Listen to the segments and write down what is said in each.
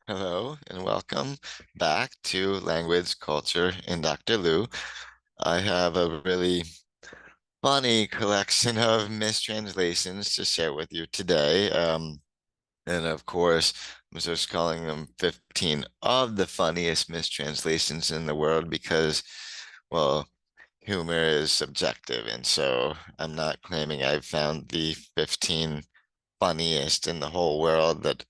Hello and welcome back to Language, Culture, and Dr. Lou. I have a really funny collection of mistranslations to share with you today. And of course, I'm just calling them 15 of the funniest mistranslations in the world because, well, humor is subjective. And so I'm not claiming I've found the 15 funniest in the whole world that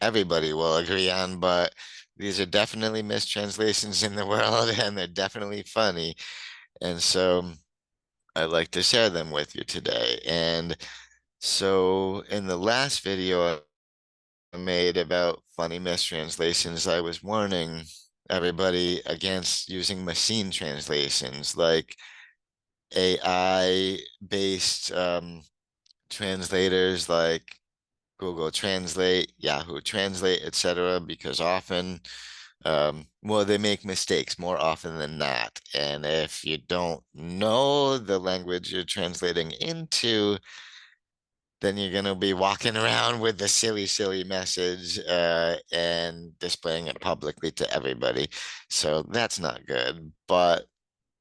everybody will agree on, but these are definitely mistranslations in the world and they're definitely funny. And so I'd like to share them with you today. And so in the last video I made about funny mistranslations, I was warning everybody against using machine translations like AI-based translators like Google Translate, Yahoo Translate, etc., because often, well, they make mistakes more often than not. And if you don't know the language you're translating into, then you're going to be walking around with the silly message and displaying it publicly to everybody. So that's not good. But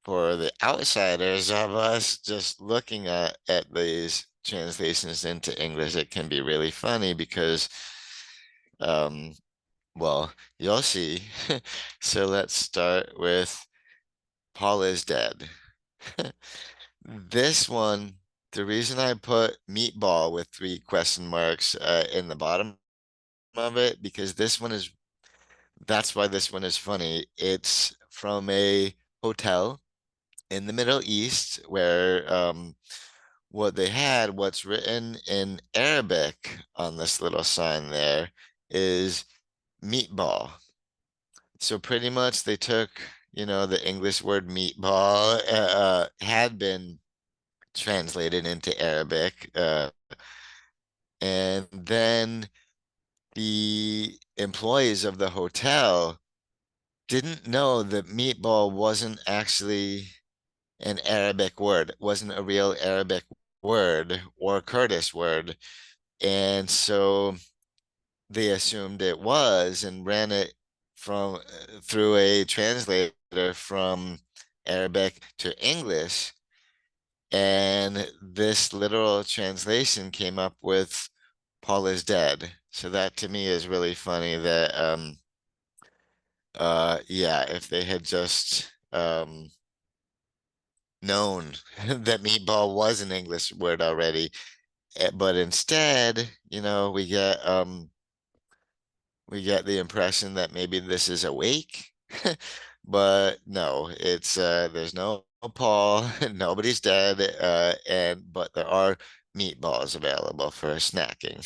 for the outsiders of us just looking at these translations into English, it can be really funny because um well, you'll see. So let's start with Paul is dead. This one, the reason I put meatball with three question marks in the bottom of it, because that's why this one is funny. It's from a hotel in the Middle East where what's written in Arabic on this little sign there is meatball. So pretty much they took, the English word meatball had been translated into Arabic, and then the employees of the hotel didn't know that meatball wasn't actually an Arabic word. It wasn't a real Arabic word or Kurdish word. And so they assumed it was and ran it from through a translator from Arabic to English. And this literal translation came up with Paul is dead. So that to me is really funny that yeah, if they had just known that meatball was an English word already, but instead, we get the impression that maybe this is awake, but no, it's there's no Paul, nobody's dead, but there are meatballs available for snacking.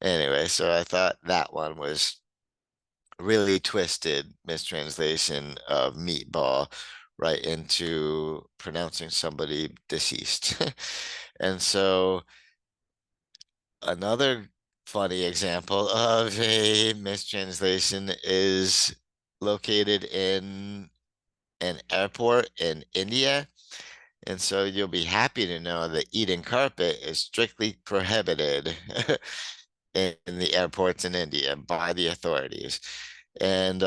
Anyway, so I thought that one was really twisted mistranslation of meatball right into pronouncing somebody deceased. And so another funny example of a mistranslation is located in an airport in India. And so you'll be happy to know that eating carpet is strictly prohibited in the airports in India by the authorities. And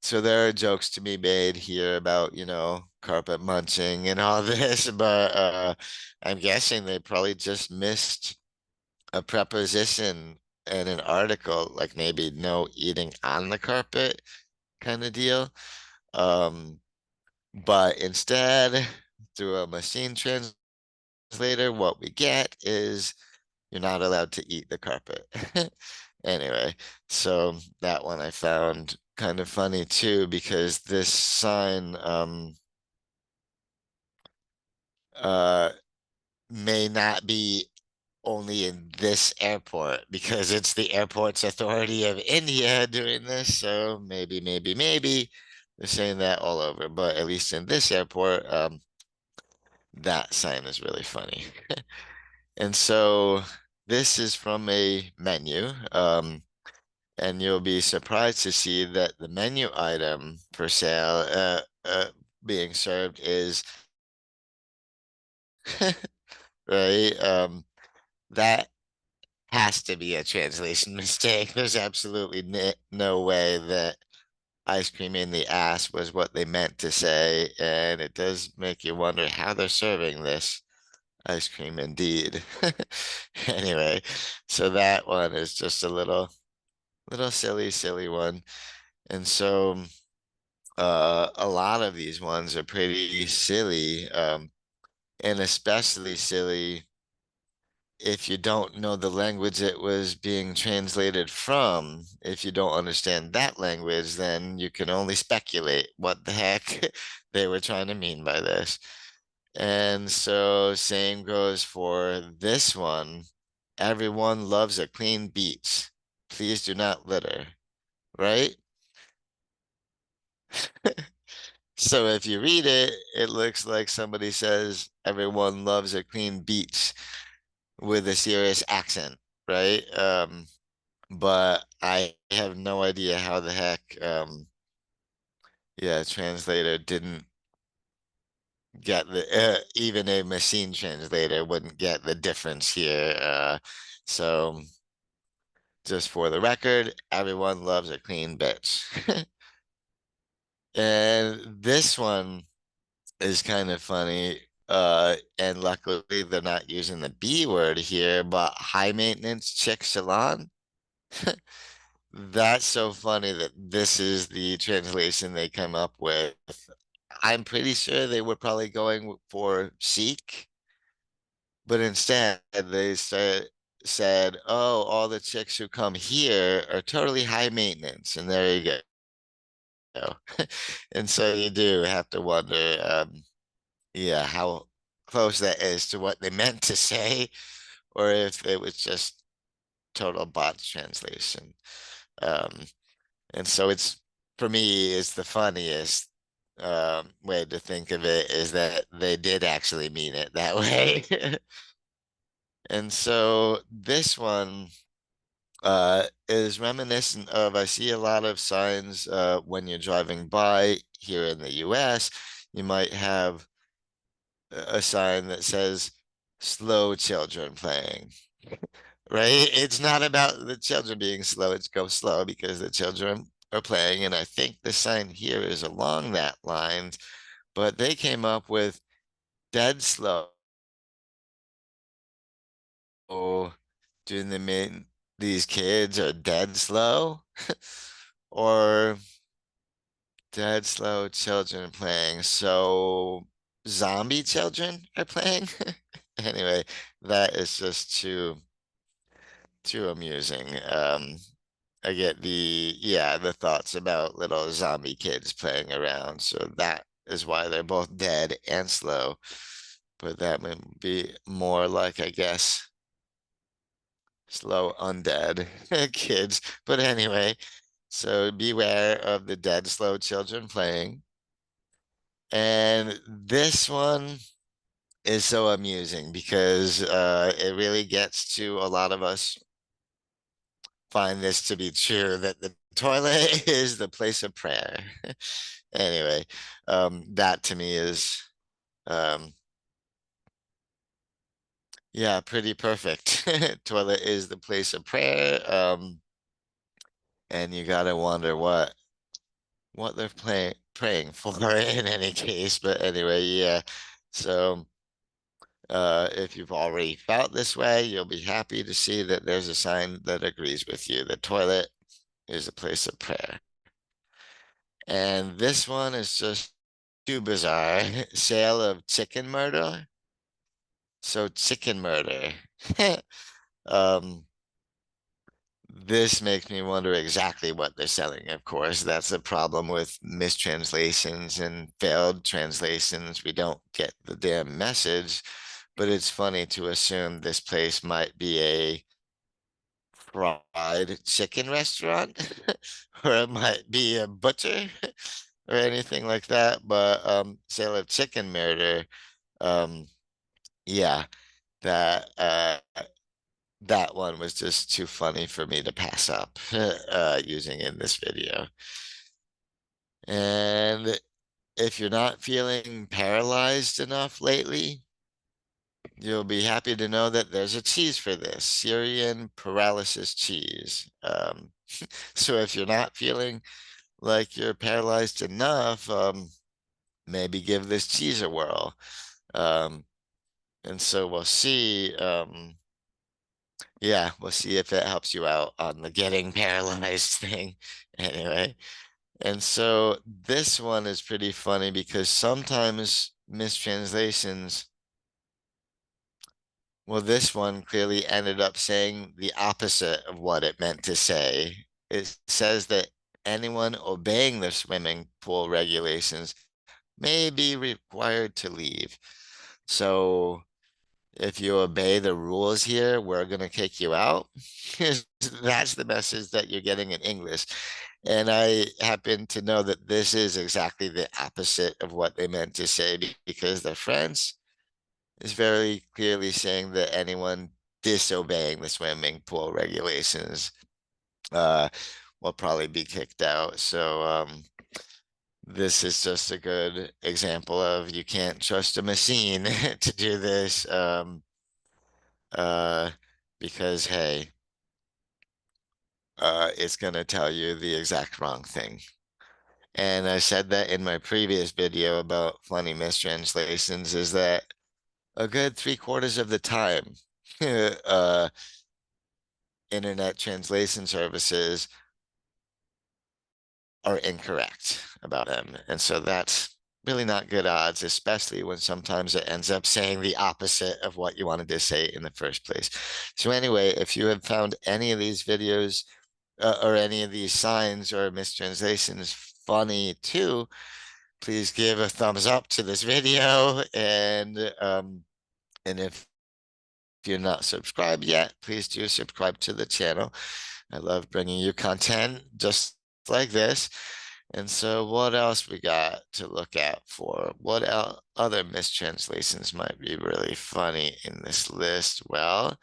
so there are jokes to be made here about, carpet munching and all this, but I'm guessing they probably just missed a preposition in an article, like maybe no eating on the carpet kind of deal. Um, but instead, through a machine translator, what we get is you're not allowed to eat the carpet. Anyway, so that one I found kind of funny too, because this sign uh may not be only in this airport because it's the Airports Authority of India doing this. So maybe they're saying that all over, but at least in this airport, that sign is really funny. And so this is from a menu, and you'll be surprised to see that the menu item for sale being served is right. That has to be a translation mistake. There's absolutely no way that ice cream in the ass was what they meant to say, and it does make you wonder how they're serving this ice cream indeed. Anyway, so that one is just a little silly one. And so a lot of these ones are pretty silly, and especially silly if you don't know the language it was being translated from. If you don't understand that language, then you can only speculate what the heck they were trying to mean by this. And so same goes for this one. Everyone loves a clean beach. Please do not litter, right? So if you read it, it looks like somebody says everyone loves a clean beach with a serious accent, right? But I have no idea how the heck, yeah, translator didn't get even a machine translator wouldn't get the difference here. So just for the record, everyone loves a clean bitch. And this one is kind of funny. And luckily they're not using the B word here, but high maintenance chick salon. That's so funny that this is the translation they come up with. I'm pretty sure they were probably going for chic, but instead they said, "Oh, all the chicks who come here are totally high maintenance," and there you go. And so you do have to wonder, yeah, how close that is to what they meant to say, or if it was just total bot translation. Um, And so it's for me, it's the funniest way to think of it is that they did actually mean it that way. And so this one is reminiscent of I see a lot of signs when you're driving by here in the US. You might have a sign that says slow children playing. Right? It's not about the children being slow, it's go slow because the children are playing. And I think the sign here is along that line, but they came up with dead slow. Oh, do they mean these kids are dead slow? Or dead slow children playing? So zombie children are playing? Anyway, that is just too amusing. I get the thoughts about little zombie kids playing around. So that is why they're both dead and slow. But that would be more like, I guess, slow undead kids. But anyway, so beware of the dead slow children playing. And this one is so amusing because it really gets to a lot of us find this to be true that the toilet is the place of prayer. Anyway, that to me is um yeah, pretty perfect. Toilet is the place of prayer. And you gotta wonder what they're praying for in any case. But anyway, yeah. So if you've already felt this way, you'll be happy to see that there's a sign that agrees with you. The toilet is a place of prayer. And this one is just too bizarre. Sale of chicken murder. So chicken murder. Um, this makes me wonder exactly what they're selling, of course. That's the problem with mistranslations and failed translations. We don't get the damn message, but it's funny to assume this place might be a fried chicken restaurant, or it might be a butcher or anything like that. But sale of chicken murder, um, yeah, that that one was just too funny for me to pass up using in this video. And if you're not feeling paralyzed enough lately, you'll be happy to know that there's a cheese for this, Syrian paralysis cheese. So if you're not feeling like you're paralyzed enough, maybe give this cheese a whirl. Um, and so we'll see. Yeah, we'll see if it helps you out on the getting paralyzed thing. Anyway, and so this one is pretty funny because sometimes mistranslations, well, this one clearly ended up saying the opposite of what it meant to say. It says that anyone obeying the swimming pool regulations may be required to leave. So if you obey the rules here, we're going to kick you out. That's the message that you're getting in English. And I happen to know that this is exactly the opposite of what they meant to say because the French is very clearly saying that anyone disobeying the swimming pool regulations uh, will probably be kicked out. So this is just a good example of you can't trust a machine to do this. Uh, because hey, it's gonna tell you the exact wrong thing. And I said that in my previous video about funny mistranslations is that a good 3/4 of the time, uh, internet translation services are incorrect about them. And so that's really not good odds, especially when sometimes it ends up saying the opposite of what you wanted to say in the first place. So anyway, if you have found any of these videos or any of these signs or mistranslations funny too, please give a thumbs up to this video. And if you're not subscribed yet, please do subscribe to the channel. I love bringing you content just like this. And so what else we got to look at for? What other mistranslations might be really funny in this list? Well,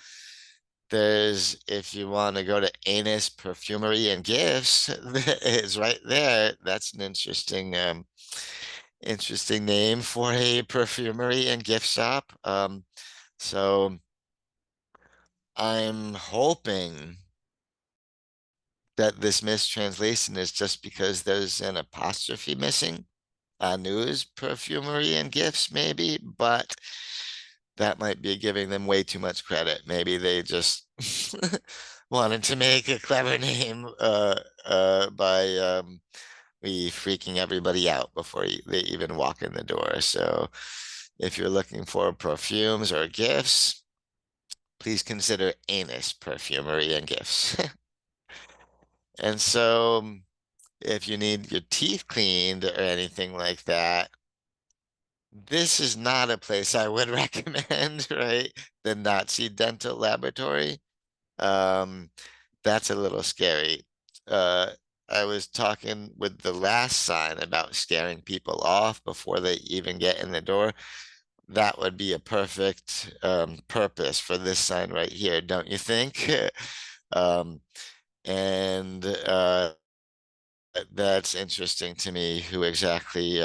there's, if you want to go to anus, perfumery, and gifts, it's right there. That's an interesting name for a perfumery and gift shop. So I'm hoping that this mistranslation is just because there's an apostrophe missing. News, perfumery, and gifts, maybe, but that might be giving them way too much credit. Maybe they just wanted to make a clever name by we freaking everybody out before they even walk in the door. So if you're looking for perfumes or gifts, please consider anus, perfumery, and gifts. And so if you need your teeth cleaned or anything like that, this is not a place I would recommend, right? The Nazi Dental Laboratory. Um, that's a little scary. Uh, I was talking with the last sign about scaring people off before they even get in the door. That would be a perfect purpose for this sign right here, don't you think? um, and that's interesting to me who exactly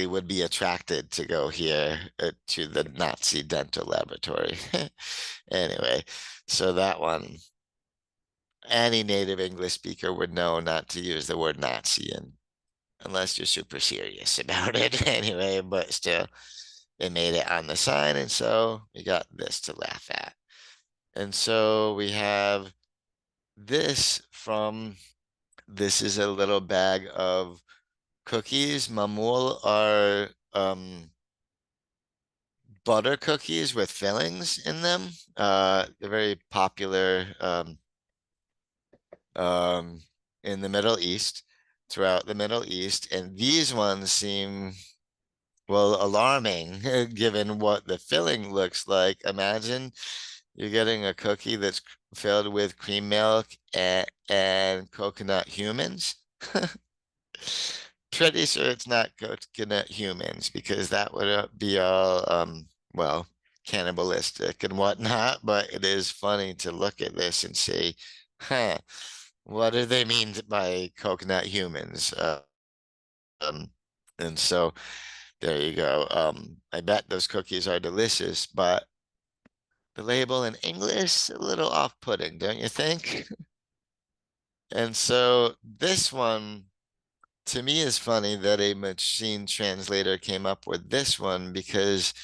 would be attracted to go here to the Nazi dental laboratory. Anyway, so that one, any native English speaker would know not to use the word Nazi unless you're super serious about it anyway, but still, they made it on the sign, and so we got this to laugh at. And so we have this this is a little bag of cookies. Mamu are butter cookies with fillings in them. They're very popular um, in the Middle East, throughout the Middle East. And these ones seem, well, alarming given what the filling looks like. Imagine you're getting a cookie that's filled with cream milk and coconut humans. Pretty sure it's not coconut humans because that would be all, well, cannibalistic and whatnot. But it is funny to look at this and say, huh, what do they mean by coconut humans? Um, and so There you go. I bet those cookies are delicious, but the label in English a little off-putting, don't you think? And so this one to me is funny that a machine translator came up with this one because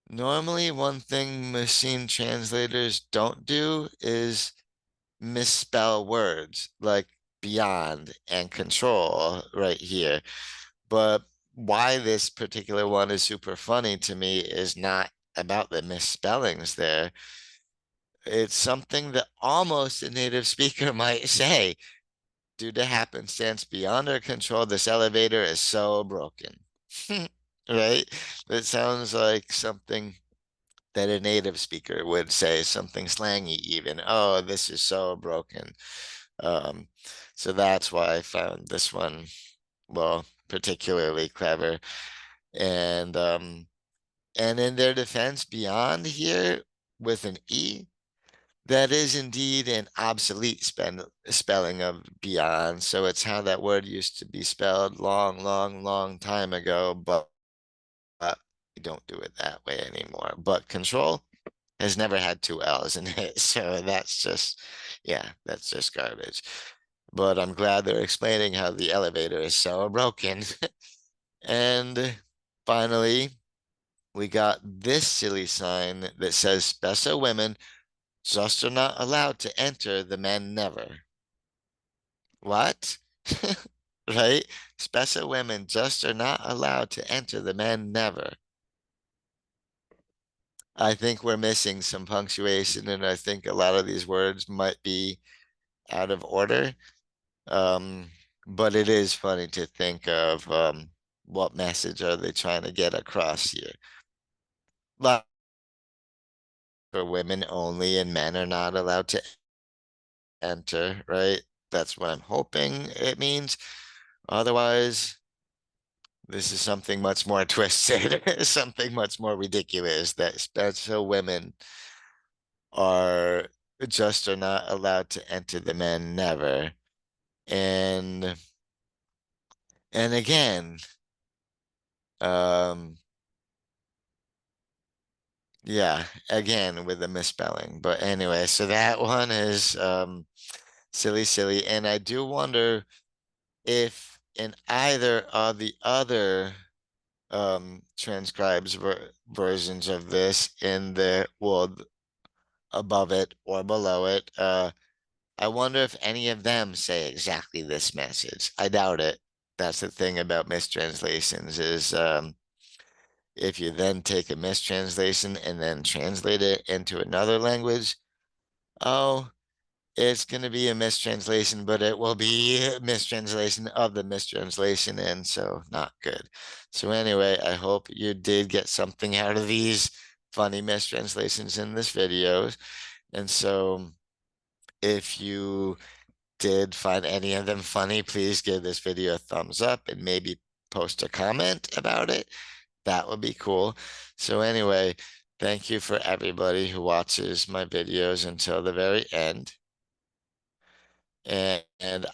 normally one thing machine translators don't do is misspell words like beyond and control right here. But why this particular one is super funny to me is not about the misspellings there. It's something that almost a native speaker might say. Due to happenstance beyond our control, this elevator is so broken. Right? That sounds like something that a native speaker would say, something slangy even. Oh, this is so broken. Um, so that's why I found this one, well, particularly clever. And in their defense, beyond here with an E, that is indeed an obsolete spelling of beyond. So it's how that word used to be spelled long, long, long time ago, but we don't do it that way anymore. But control has never had two L's in it. So that's just, yeah, that's just garbage. But I'm glad they're explaining how the elevator is so broken. And finally, we got this silly sign that says special women just are not allowed to enter, the men never. What? Right? Special women just are not allowed to enter, the men never. I think we're missing some punctuation, and I think a lot of these words might be out of order. Um, but it is funny to think of what message are they trying to get across here. Like for women only, and men are not allowed to enter, right? That's what I'm hoping it means. Otherwise, this is something much more twisted, something much more ridiculous that special women are just are not allowed to enter, the men never. And again, um, yeah, again with the misspelling. But anyway, so that one is silly, silly. And I do wonder if in either of the other transcribes versions of this in the well above it or below it, I wonder if any of them say exactly this message. I doubt it. That's the thing about mistranslations is if you then take a mistranslation and then translate it into another language, oh, it's going to be a mistranslation, but it will be a mistranslation of the mistranslation, and so not good. So anyway, I hope you did get something out of these funny mistranslations in this video. And so if you did find any of them funny, please give this video a thumbs up and maybe post a comment about it. That would be cool. So anyway, thank you for everybody who watches my videos until the very end. And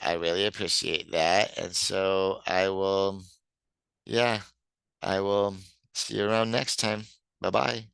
I really appreciate that. And so I will, yeah, I will see you around next time. Bye-bye.